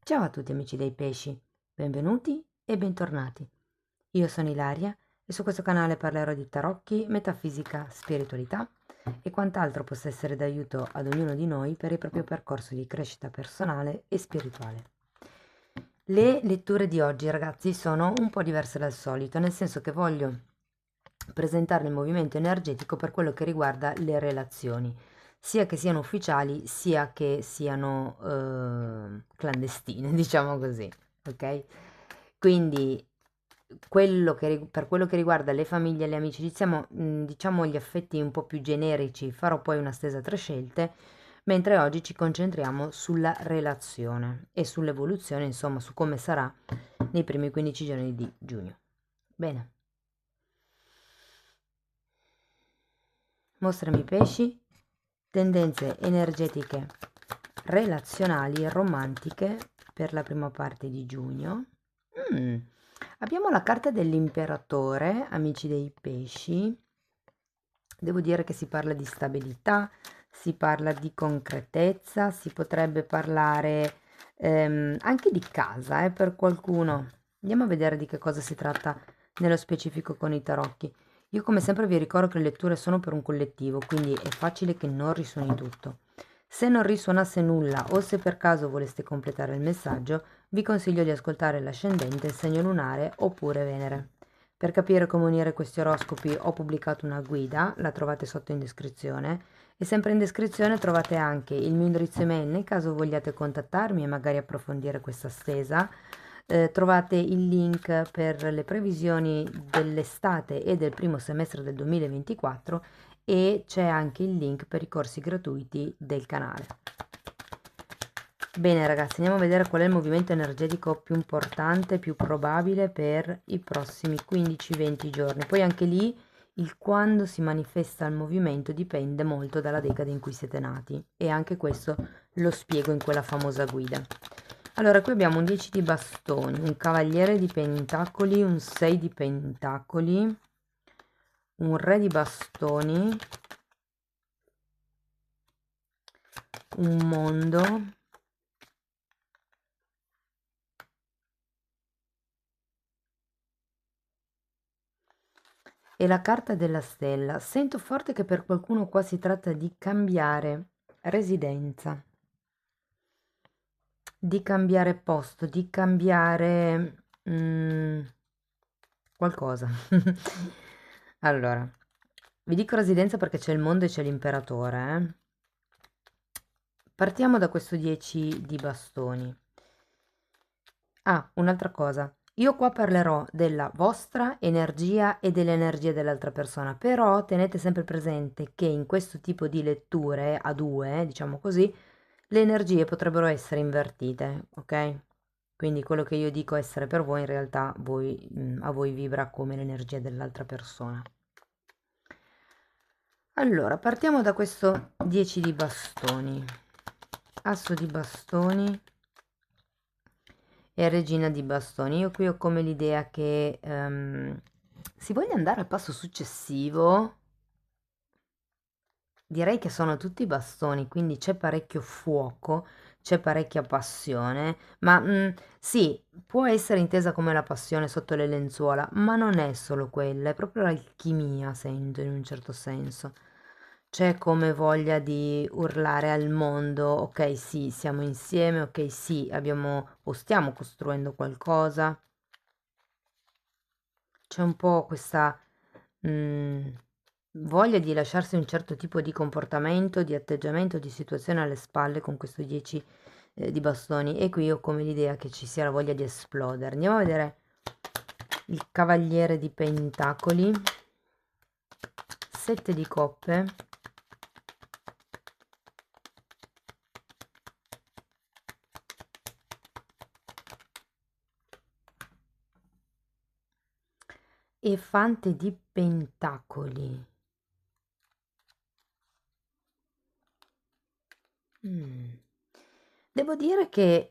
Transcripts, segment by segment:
Ciao a tutti amici dei pesci, benvenuti e bentornati. Io sono Ilaria e su questo canale parlerò di tarocchi, metafisica, spiritualità e quant'altro possa essere d'aiuto ad ognuno di noi per il proprio percorso di crescita personale e spirituale. Le letture di oggi, ragazzi, sono un po' diverse dal solito, nel senso che voglio presentare il movimento energetico per quello che riguarda le relazioni, sia che siano ufficiali sia che siano clandestine, diciamo così, ok? Quindi per quello che riguarda le famiglie e le amicizie, diciamo gli affetti un po' più generici, farò poi una stesa a tre scelte, mentre oggi ci concentriamo sulla relazione e sull'evoluzione, insomma, su come sarà nei primi 15 giorni di giugno. Bene. Mostrami pesci, tendenze energetiche relazionali e romantiche per la prima parte di giugno. Mm, Abbiamo la carta dell'imperatore, amici dei pesci. Devo dire che si parla di stabilità, si parla di concretezza, si potrebbe parlare anche di casa, per qualcuno. Andiamo a vedere di che cosa si tratta nello specifico con i tarocchi. Io come sempre vi ricordo che le letture sono per un collettivo, quindi è facile che non risuoni tutto. Se non risuonasse nulla o se per caso voleste completare il messaggio, vi consiglio di ascoltare l'ascendente, il segno lunare oppure Venere. Per capire come unire questi oroscopi ho pubblicato una guida, la trovate sotto in descrizione e sempre in descrizione trovate anche il mio indirizzo email nel caso vogliate contattarmi e magari approfondire questa stesa. Trovate il link per le previsioni dell'estate e del primo semestre del 2024 e c'è anche il link per i corsi gratuiti del canale. Bene ragazzi, andiamo a vedere qual è il movimento energetico più importante, più probabile per i prossimi 15-20 giorni. Poi anche lì il quando si manifesta il movimento dipende molto dalla decade in cui siete nati e anche questo lo spiego in quella famosa guida. Allora, qui abbiamo un 10 di bastoni, un cavaliere di pentacoli, un 6 di pentacoli, un re di bastoni, un mondo, e la carta della stella. Sento forte che per qualcuno qua si tratta di cambiare residenza, di cambiare posto, di cambiare qualcosa. Allora, vi dico residenza perché c'è il mondo e c'è l'imperatore, eh. Partiamo da questo 10 di bastoni. Ah, un'altra cosa. Io qua parlerò della vostra energia e delle energie dell'altra persona, però tenete sempre presente che in questo tipo di letture a due, diciamo così, le energie potrebbero essere invertite, ok? Quindi quello che io dico essere per voi, in realtà a voi vibra come l'energia dell'altra persona. Allora, partiamo da questo 10 di bastoni. Asso di bastoni e regina di bastoni. Io qui ho come l'idea che si voglia andare al passo successivo. Direi che sono tutti bastoni, quindi c'è parecchio fuoco, c'è parecchia passione, ma sì, può essere intesa come la passione sotto le lenzuola, ma non è solo quella, è proprio l'alchimia, sento in un certo senso. C'è come voglia di urlare al mondo, ok, sì, siamo insieme, ok, sì, abbiamo o stiamo costruendo qualcosa. C'è un po' questa mm, voglia di lasciarsi un certo tipo di comportamento, di atteggiamento, di situazione alle spalle con questo 10 di bastoni e qui ho come l'idea che ci sia la voglia di esplodere. Andiamo a vedere il cavaliere di pentacoli, 7 di coppe, e fante di pentacoli. Devo dire che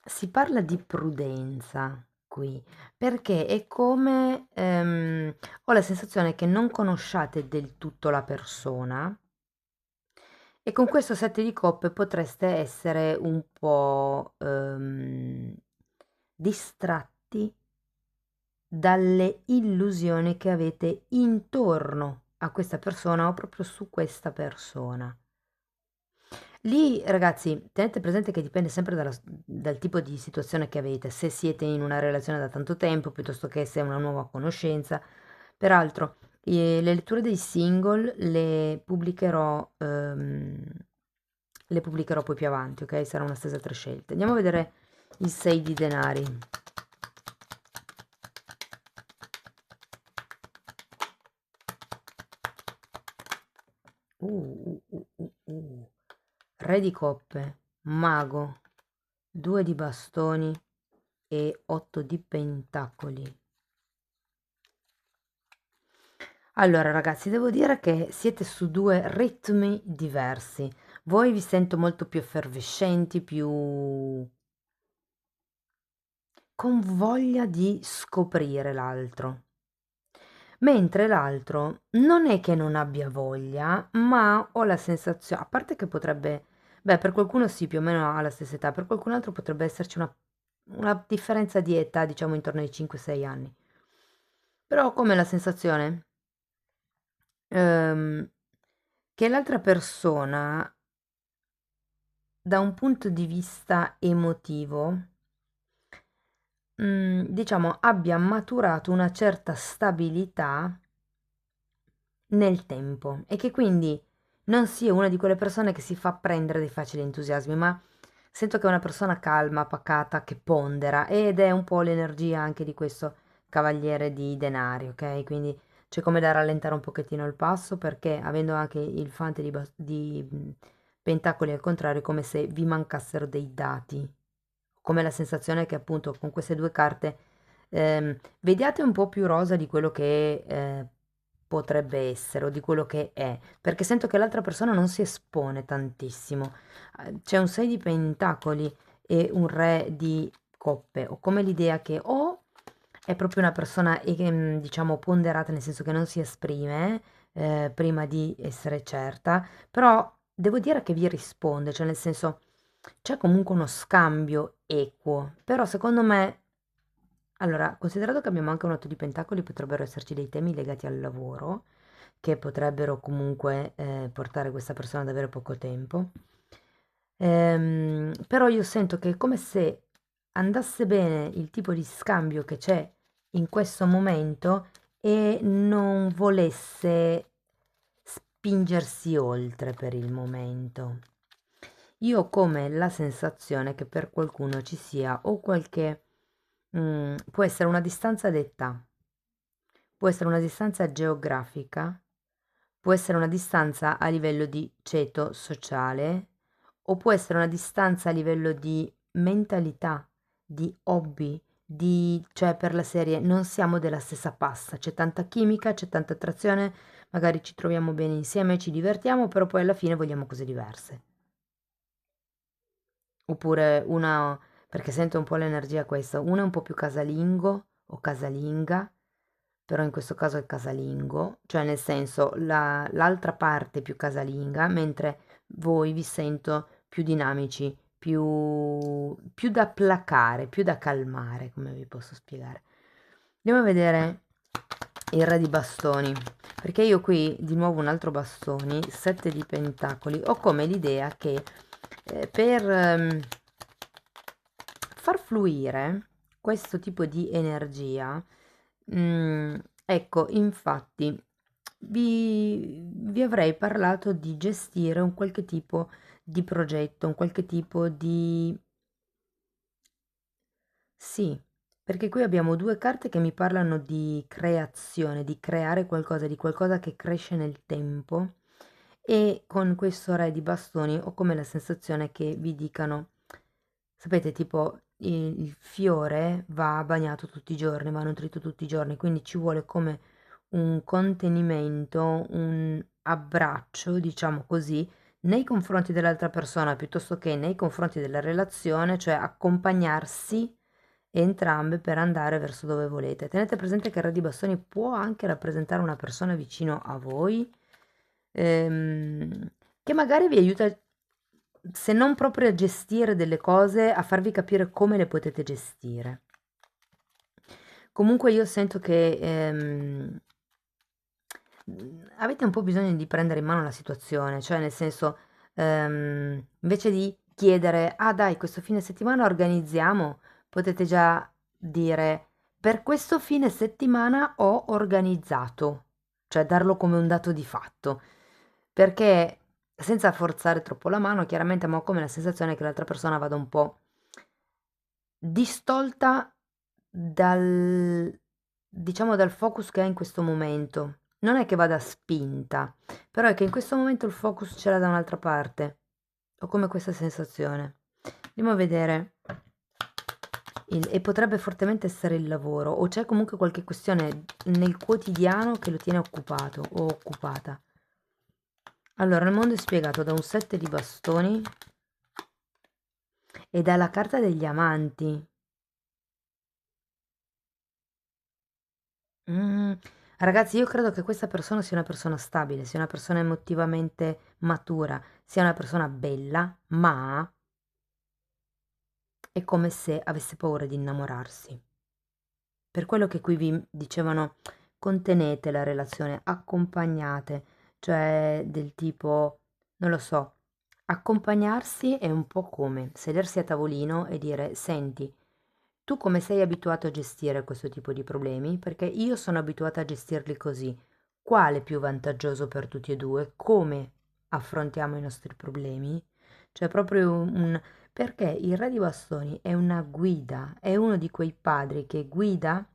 si parla di prudenza qui, perché è come ho la sensazione che non conosciate del tutto la persona e con questo 7 di coppe potreste essere un po' distratti dalle illusioni che avete intorno a questa persona o proprio su questa persona. Lì, ragazzi, tenete presente che dipende sempre dal tipo di situazione che avete, se siete in una relazione da tanto tempo piuttosto che se è una nuova conoscenza. Peraltro, le letture dei single le pubblicherò poi più avanti, ok? Sarà una stesa a tre scelte. Andiamo a vedere il 6 di denari. Uh, uh, uh, uh. Re di coppe, mago, 2 di bastoni e 8 di pentacoli. Allora ragazzi, devo dire che siete su due ritmi diversi. Voi vi sento molto più effervescenti, più con voglia di scoprire l'altro. Mentre l'altro non è che non abbia voglia, ma ho la sensazione, a parte che potrebbe, beh, per qualcuno sì, più o meno ha la stessa età, per qualcun altro potrebbe esserci una differenza di età, diciamo intorno ai 5-6 anni. Però ho come la sensazione ehm, che l'altra persona, da un punto di vista emotivo, diciamo, abbia maturato una certa stabilità nel tempo e che quindi non sia una di quelle persone che si fa prendere dai facili entusiasmi, ma sento che è una persona calma, pacata, che pondera ed è un po' l'energia anche di questo cavaliere di denari, ok? Quindi c'è come da rallentare un pochettino il passo perché avendo anche il fante di pentacoli al contrario è come se vi mancassero dei dati, come la sensazione che appunto con queste due carte vediate un po' più rosa di quello che potrebbe essere o di quello che è, perché sento che l'altra persona non si espone tantissimo. C'è un 6 di pentacoli e un re di coppe. Ho come l'idea che o è proprio una persona, diciamo, ponderata, nel senso che non si esprime prima di essere certa, però devo dire che vi risponde, cioè nel senso c'è comunque uno scambio equo, però secondo me, allora, considerato che abbiamo anche un 8 di pentacoli, potrebbero esserci dei temi legati al lavoro che potrebbero comunque portare questa persona ad avere poco tempo. Però io sento che è come se andasse bene il tipo di scambio che c'è in questo momento e non volesse spingersi oltre per il momento. Io ho come la sensazione che per qualcuno ci sia o qualche può essere una distanza d'età, può essere una distanza geografica, può essere una distanza a livello di ceto sociale o può essere una distanza a livello di mentalità, di hobby, cioè per la serie non siamo della stessa pasta, c'è tanta chimica, c'è tanta attrazione, magari ci troviamo bene insieme, ci divertiamo, però poi alla fine vogliamo cose diverse. Oppure una, perché sento un po' l'energia questa, una è un po' più casalingo o casalinga, però in questo caso è casalingo, cioè nel senso l'altra parte è più casalinga, mentre voi vi sento più dinamici, più da placare, più da calmare, come vi posso spiegare. Andiamo a vedere il re di bastoni, perché io qui di nuovo un altro bastoni, 7 di pentacoli, ho come l'idea che per far fluire questo tipo di energia, ecco, infatti, vi avrei parlato di gestire un qualche tipo di progetto, un qualche tipo di... Sì, perché qui abbiamo due carte che mi parlano di creazione, di creare qualcosa, di qualcosa che cresce nel tempo e con questo re di bastoni ho come la sensazione che vi dicano, sapete, tipo il fiore va bagnato tutti i giorni, va nutrito tutti i giorni, quindi ci vuole come un contenimento, un abbraccio, diciamo così, nei confronti dell'altra persona piuttosto che nei confronti della relazione, cioè accompagnarsi entrambe per andare verso dove volete. Tenete presente che il re di bastoni può anche rappresentare una persona vicino a voi, che magari vi aiuta, se non proprio a gestire delle cose, a farvi capire come le potete gestire. Comunque io sento che avete un po' bisogno di prendere in mano la situazione, cioè nel senso, invece di chiedere, ah dai, questo fine settimana organizziamo, potete già dire, per questo fine settimana ho organizzato, cioè darlo come un dato di fatto, perché senza forzare troppo la mano, chiaramente, ma ho come la sensazione che l'altra persona vada un po' distolta dal, diciamo, dal focus che ha in questo momento. Non è che vada spinta, però è che in questo momento il focus ce l'ha da un'altra parte. Ho come questa sensazione. Andiamo a vedere. E potrebbe fortemente essere il lavoro, o c'è comunque qualche questione nel quotidiano che lo tiene occupato o occupata. Allora, il mondo è spiegato da un 7 di bastoni e dalla carta degli amanti. Mm, Ragazzi, io credo che questa persona sia una persona stabile, sia una persona emotivamente matura, sia una persona bella, ma è come se avesse paura di innamorarsi. Per quello che qui vi dicevano, contenete la relazione, accompagnate, cioè del tipo, non lo so, accompagnarsi è un po' come sedersi a tavolino e dire, senti, tu come sei abituato a gestire questo tipo di problemi? Perché io sono abituata a gestirli così. Quale è più vantaggioso per tutti e due? Come affrontiamo i nostri problemi? Cioè proprio perché il re di bastoni è una guida, è uno di quei padri che guida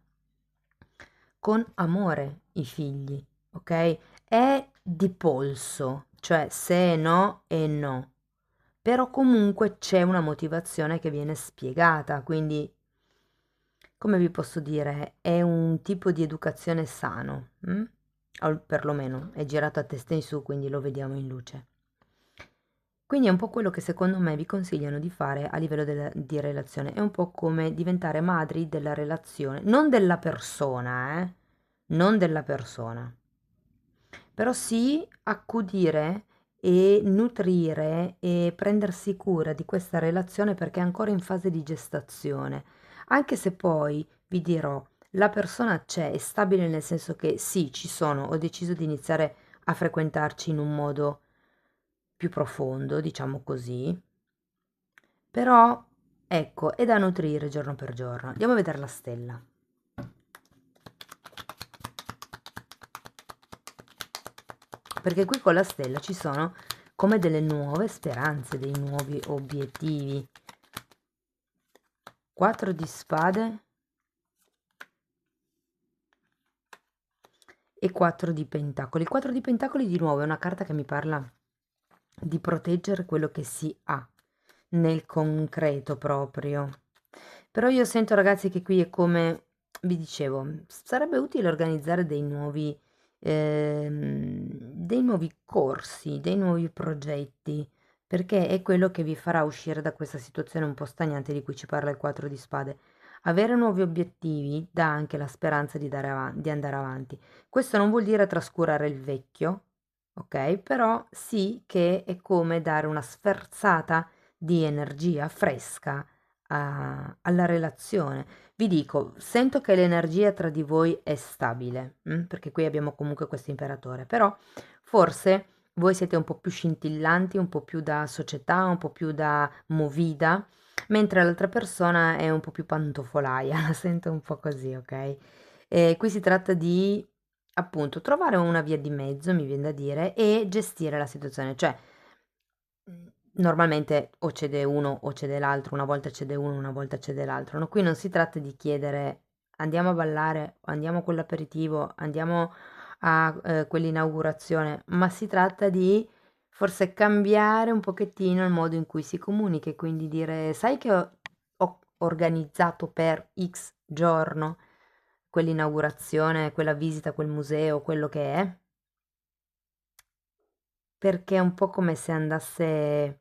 con amore i figli, ok? È di polso, cioè se è no è no. Però comunque c'è una motivazione che viene spiegata, quindi come vi posso dire, è un tipo di educazione sano, o perlomeno è girato a testa in su, quindi lo vediamo in luce. Quindi è un po' quello che secondo me vi consigliano di fare a livello di relazione, è un po' come diventare madri della relazione, non della persona, non della persona, però sì accudire e nutrire e prendersi cura di questa relazione perché è ancora in fase di gestazione, anche se poi vi dirò, la persona c'è, è stabile nel senso che sì, ci sono, ho deciso di iniziare a frequentarci in un modo più profondo, diciamo così, però ecco, è da nutrire giorno per giorno. Andiamo a vedere la stella. Perché qui con la stella ci sono come delle nuove speranze, dei nuovi obiettivi. 4 di spade e 4 di pentacoli. Il 4 di pentacoli di nuovo è una carta che mi parla di proteggere quello che si ha nel concreto proprio. Però io sento ragazzi che qui è come vi dicevo, sarebbe utile organizzare dei nuovi corsi, dei nuovi progetti, perché è quello che vi farà uscire da questa situazione un po' stagnante di cui ci parla il 4 di spade. Avere nuovi obiettivi dà anche la speranza di andare avanti. Questo non vuol dire trascurare il vecchio, ok? Però sì che è come dare una sferzata di energia fresca alla relazione. Vi dico, sento che l'energia tra di voi è stabile, perché qui abbiamo comunque questo imperatore, però forse voi siete un po' più scintillanti, un po' più da società, un po' più da movida, mentre l'altra persona è un po' più pantofolaia, la sento un po' così, ok? E qui si tratta di appunto trovare una via di mezzo, mi viene da dire, e gestire la situazione, cioè normalmente o cede uno o cede l'altro, una volta cede uno, una volta cede l'altro, no? Qui non si tratta di chiedere andiamo a ballare, andiamo a quell'aperitivo, andiamo a quell'inaugurazione, ma si tratta di forse cambiare un pochettino il modo in cui si comunica e quindi dire sai che ho organizzato per X giorno quell'inaugurazione, quella visita a quel museo, quello che è, perché è un po' come se andasse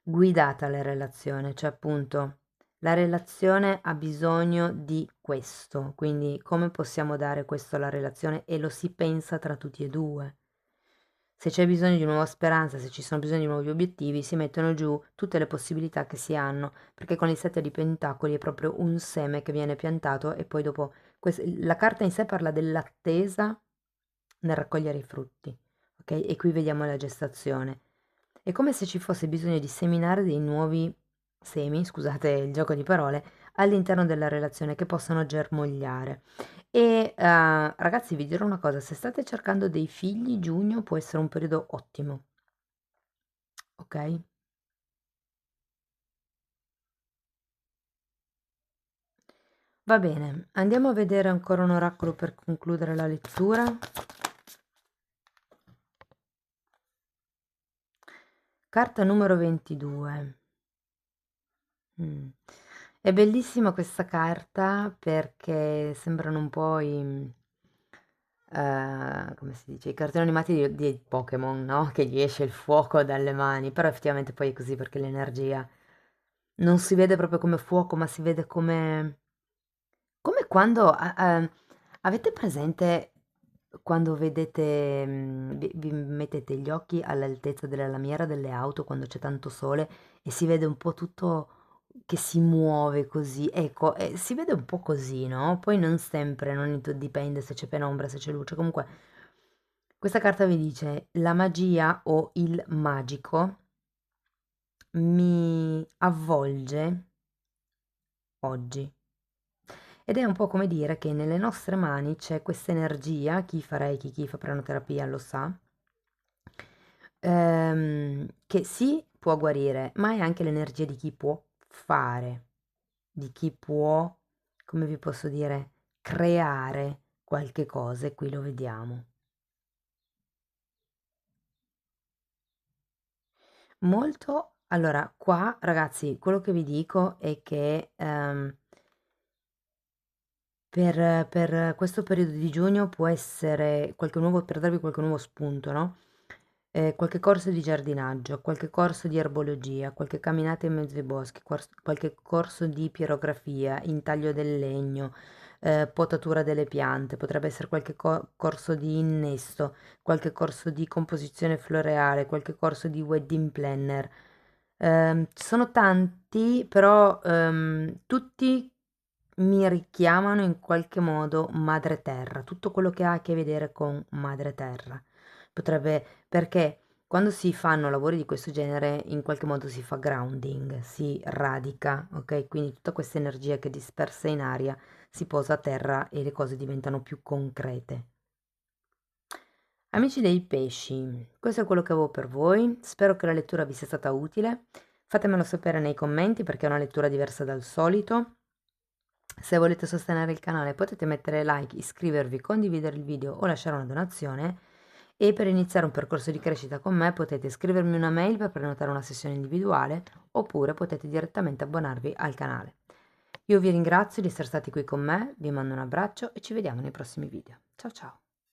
guidata la relazione, cioè appunto la relazione ha bisogno di questo, quindi come possiamo dare questo alla relazione e lo si pensa tra tutti e due. Se c'è bisogno di nuova speranza, se ci sono bisogno di nuovi obiettivi, si mettono giù tutte le possibilità che si hanno, perché con il 7 di pentacoli è proprio un seme che viene piantato e poi dopo la carta in sé parla dell'attesa nel raccogliere i frutti, ok? E qui vediamo la gestazione. È come se ci fosse bisogno di seminare dei nuovi semi, scusate il gioco di parole, all'interno della relazione che possano germogliare. E ragazzi, vi dirò una cosa, se state cercando dei figli, giugno può essere un periodo ottimo, ok? Va bene, andiamo a vedere ancora un oracolo per concludere la lettura. Carta numero 22. Mm. È bellissima questa carta perché sembrano un po' come si dice, i cartoni animati di Pokémon, no? Che gli esce il fuoco dalle mani, però effettivamente poi è così perché l'energia non si vede proprio come fuoco, ma si vede come quando avete presente quando vedete, vi mettete gli occhi all'altezza della lamiera delle auto quando c'è tanto sole e si vede un po' tutto che si muove così, ecco, si vede un po' così, no? Poi non sempre, dipende se c'è penombra, se c'è luce. Comunque, questa carta vi dice la magia o il magico mi avvolge oggi. Ed è un po' come dire che nelle nostre mani c'è questa energia, chi fa Reiki, chi fa pranoterapia lo sa, che sì, può guarire, ma è anche l'energia di chi può fare, di chi può, come vi posso dire, creare qualche cosa, e qui lo vediamo. Molto, allora, qua ragazzi, quello che vi dico è che per questo periodo di giugno può essere qualche nuovo, per darvi qualche nuovo spunto, no? Qualche corso di giardinaggio, qualche corso di erbologia, qualche camminata in mezzo ai boschi, qualche corso di pirografia, intaglio del legno, potatura delle piante, potrebbe essere qualche corso di innesto, qualche corso di composizione floreale, qualche corso di wedding planner. Ci sono tanti, però tutti mi richiamano in qualche modo madre terra, tutto quello che ha a che vedere con madre terra. Potrebbe, perché quando si fanno lavori di questo genere, in qualche modo si fa grounding, si radica, ok? Quindi tutta questa energia che è dispersa in aria si posa a terra e le cose diventano più concrete. Amici dei pesci, questo è quello che avevo per voi. Spero che la lettura vi sia stata utile. Fatemelo sapere nei commenti perché è una lettura diversa dal solito. Se volete sostenere il canale potete mettere like, iscrivervi, condividere il video o lasciare una donazione. E per iniziare un percorso di crescita con me potete scrivermi una mail per prenotare una sessione individuale oppure potete direttamente abbonarvi al canale. Io vi ringrazio di essere stati qui con me, vi mando un abbraccio e ci vediamo nei prossimi video. Ciao ciao!